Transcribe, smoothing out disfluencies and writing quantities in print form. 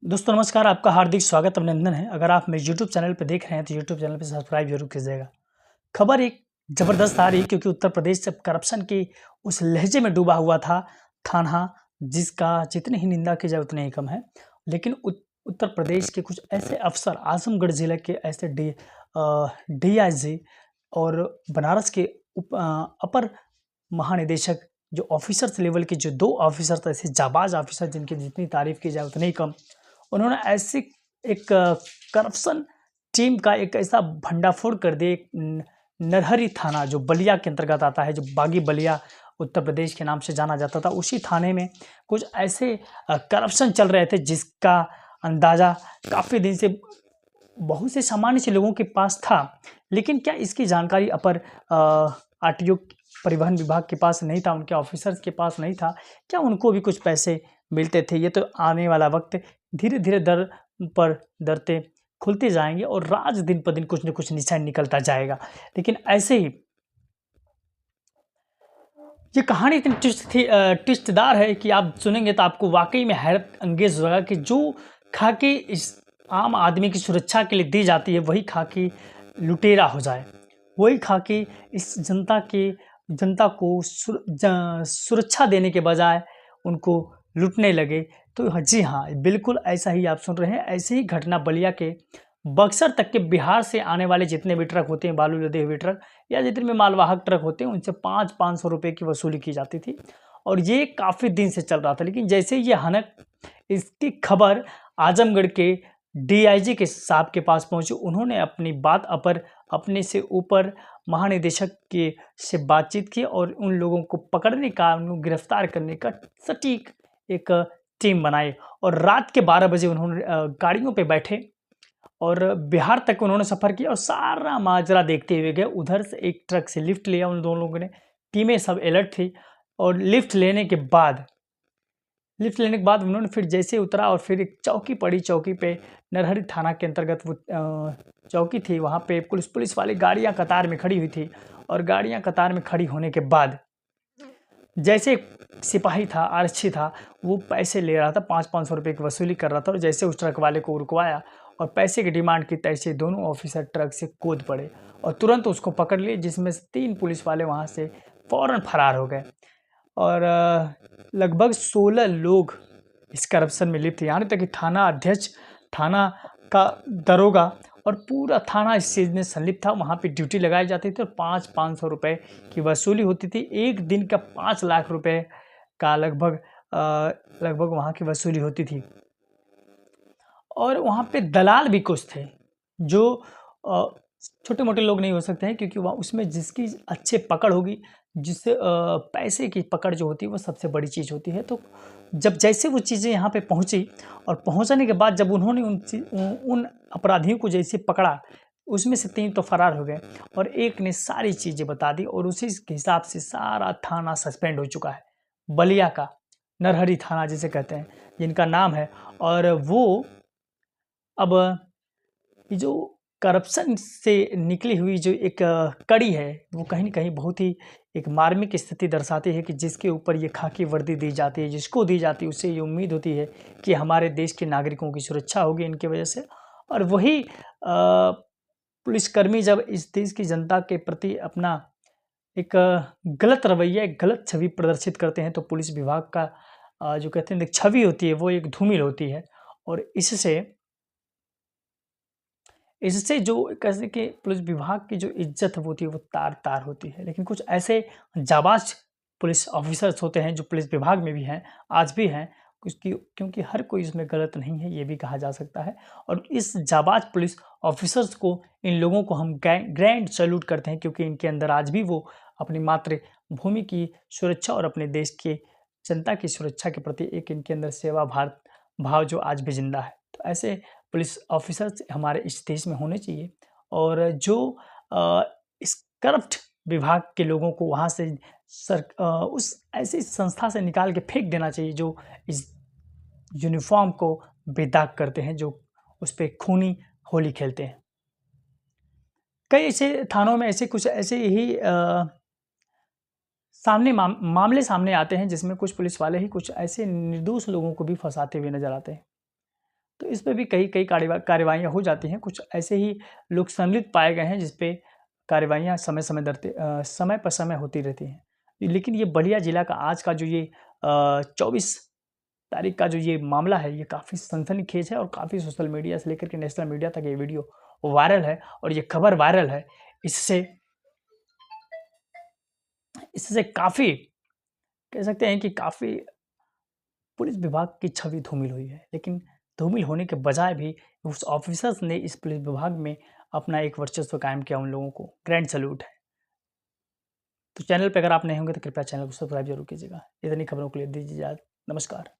दोस्तों नमस्कार, आपका हार्दिक स्वागत अभिनंदन है। अगर आप मेरे यूट्यूब चैनल पे देख रहे हैं तो यूट्यूब चैनल पे सब्सक्राइब जरूर कीजिएगा। खबर एक ज़बरदस्त आ रही है क्योंकि उत्तर प्रदेश जब करप्शन की उस लहजे में डूबा हुआ था, थाना जिसका जितनी ही निंदा की जाए उतनी ही कम है। लेकिन उत्तर प्रदेश के कुछ ऐसे अफ़सर, आज़मगढ़ ज़िले के ऐसे डीआईजी और बनारस के अपर महानिदेशक जो ऑफ़िसर्स लेवल के जो 2 ऑफ़िसर थे, ऐसे जाबाज़ ऑफ़िसर जिनकी जितनी तारीफ़ की जाए उतनी ही कम। उन्होंने ऐसी एक करप्शन टीम का एक ऐसा भंडाफोड़ कर दिया। एक नरहरी थाना जो बलिया के अंतर्गत आता है, जो बागी बलिया उत्तर प्रदेश के नाम से जाना जाता था, उसी थाने में कुछ ऐसे करप्शन चल रहे थे जिसका अंदाज़ा काफ़ी दिन से बहुत से सामान्य से लोगों के पास था। लेकिन क्या इसकी जानकारी अपर आरटीओ परिवहन विभाग के पास नहीं था, उनके ऑफ़िसर्स के पास नहीं था? क्या उनको भी कुछ पैसे मिलते थे? ये तो आने वाला वक़्त धीरे-धीरे दर पर दरते खुलते जाएँगे और राज दिन प दिन कुछ न कुछ निशान निकलता जाएगा। लेकिन ऐसे ही ये कहानी इतनी ट्विस्टदार है कि आप सुनेंगे तो आपको वाक़ई में हैरत अंगेज़ होगा कि जो खाकी इस आम आदमी की सुरक्षा के लिए दी जाती है, वही खाकी लुटेरा हो जाए। वही खाकी इस जनता को सुरक्षा देने के बजाय उनको लूटने लगे। तो जी हाँ, बिल्कुल ऐसा ही आप सुन रहे हैं। ऐसी ही घटना बलिया के बक्सर तक के बिहार से आने वाले जितने भी ट्रक होते हैं, बालू लदे हुए ट्रक या जितने भी मालवाहक ट्रक होते हैं, उनसे 500-500 रुपए की वसूली की जाती थी और ये काफ़ी दिन से चल रहा था। लेकिन जैसे ही ये हनक इसकी खबर आजमगढ़ के डीआईजी के साहब के पास पहुँची, उन्होंने अपनी बात अपने से ऊपर महानिदेशक के से बातचीत की और उन लोगों को पकड़ने का, उनको गिरफ्तार करने का सटीक एक टीम बनाई और रात के 12 बजे उन्होंने गाड़ियों पे बैठे और बिहार तक उन्होंने सफ़र किया और सारा माजरा देखते हुए गए। उधर से एक ट्रक से लिफ्ट लिया उन दोनों लोगों ने, टीमें सब अलर्ट थी और लिफ्ट लेने के बाद उन्होंने फिर जैसे उतरा और फिर एक चौकी पड़ी, चौकी पे नरहरी थाना के अंतर्गत वो चौकी थी, वहाँ पे पुलिस वाली गाड़ियाँ कतार में खड़ी हुई थी और गाड़ियाँ कतार में खड़ी होने के बाद जैसे एक सिपाही था, आरक्षी था, वो पैसे ले रहा था, 500-500 रुपए की वसूली कर रहा था और जैसे उस ट्रक वाले को रुकवाया और पैसे की डिमांड की, तैसे दोनों ऑफिसर ट्रक से कूद पड़े और तुरंत उसको पकड़ लिए, जिसमें से 3 पुलिस वाले वहाँ से फ़ौरन फरार हो गए और लगभग 16 लोग इस करप्शन में लिप्त थे। यहाँ तक कि थाना अध्यक्ष, थाना का दरोगा और पूरा थाना इस चीज़ में संलिप्त था। वहाँ पे ड्यूटी लगाई जाती थी और 500-500 रुपए की वसूली होती थी। एक दिन का 5 लाख रुपए का लगभग वहाँ की वसूली होती थी और वहाँ पे दलाल भी कुछ थे जो छोटे-मोटे लोग नहीं हो सकते हैं, क्योंकि वहाँ उसमें जिसकी अच्छे पकड़ होगी, जिससे पैसे की पकड़ जो होती है वो सबसे बड़ी चीज़ होती है। तो जब जैसे वो चीज़ें यहाँ पे पहुँची और पहुँचने के बाद जब उन्होंने उन अपराधियों को जैसे पकड़ा, उसमें से 3 तो फरार हो गए और एक ने सारी चीज़ें बता दी और उसी के हिसाब से सारा थाना सस्पेंड हो चुका है। बलिया का नरहरी थाना जिसे कहते हैं, जिनका नाम है और वो अब ये जो करप्शन से निकली हुई जो एक कड़ी है, वो कहीं न कहीं बहुत ही एक मार्मिक स्थिति दर्शाती है कि जिसके ऊपर ये खाकी वर्दी दी जाती है, जिसको दी जाती है, उससे ये उम्मीद होती है कि हमारे देश के नागरिकों की सुरक्षा होगी इनकी वजह से और वही पुलिसकर्मी जब इस देश की जनता के प्रति अपना एक गलत रवैया, एक गलत छवि प्रदर्शित करते हैं, तो पुलिस विभाग का जो कहते हैं एक छवि होती है, वो एक धूमिल होती है और इससे जो कैसे कि पुलिस विभाग की जो इज़्ज़त होती है वो तार-तार होती है। लेकिन कुछ ऐसे जाबाज़ पुलिस ऑफ़िसर्स होते हैं जो पुलिस विभाग में भी हैं, आज भी हैं, क्योंकि हर कोई इसमें गलत नहीं है, ये भी कहा जा सकता है और इस जाबाज़ पुलिस ऑफ़िसर्स को, इन लोगों को हम ग्रैंड सैल्यूट करते हैं, क्योंकि इनके अंदर आज भी वो अपनी मातृभूमि की सुरक्षा और अपने देश के जनता की सुरक्षा के प्रति एक इनके अंदर सेवा भाव जो आज भी ज़िंदा है। तो ऐसे पुलिस ऑफिसर्स हमारे इस देश में होने चाहिए और जो इस करप्ट विभाग के लोगों को वहाँ से उस ऐसी संस्था से निकाल के फेंक देना चाहिए जो इस यूनिफ़ॉर्म को बेदाग करते हैं, जो उस पे खूनी होली खेलते हैं। कई ऐसे थानों में ऐसे कुछ ऐसे ही मामले सामने आते हैं जिसमें कुछ पुलिस वाले ही कुछ ऐसे निर्दोष लोगों को भी फँसाते हुए नज़र आते हैं। तो इस पे भी कई कार्यवाहियाँ हो जाती हैं। कुछ ऐसे ही लोग सम्मिलित पाए गए हैं जिस पे कार्यवाहियाँ समय पर समय होती रहती हैं। लेकिन ये बलिया जिला का आज का जो ये 24 तारीख का जो ये मामला है, ये काफ़ी सनसनीखेज है और काफ़ी सोशल मीडिया से लेकर के नेशनल मीडिया तक ये वीडियो वायरल है और ये खबर वायरल है। इससे इससे काफ़ी कह सकते हैं कि काफ़ी पुलिस विभाग की छवि धूमिल हुई है। लेकिन धूमिल होने के बजाय भी उस ऑफ़िसर्स ने इस पुलिस विभाग में अपना एक वर्चस्व कायम किया, उन लोगों को ग्रैंड सैल्यूट है। तो चैनल पे अगर आप नए होंगे तो कृपया चैनल को सब्सक्राइब ज़रूर कीजिएगा। इतनी खबरों के लिए दीजिए इजाज़त। नमस्कार।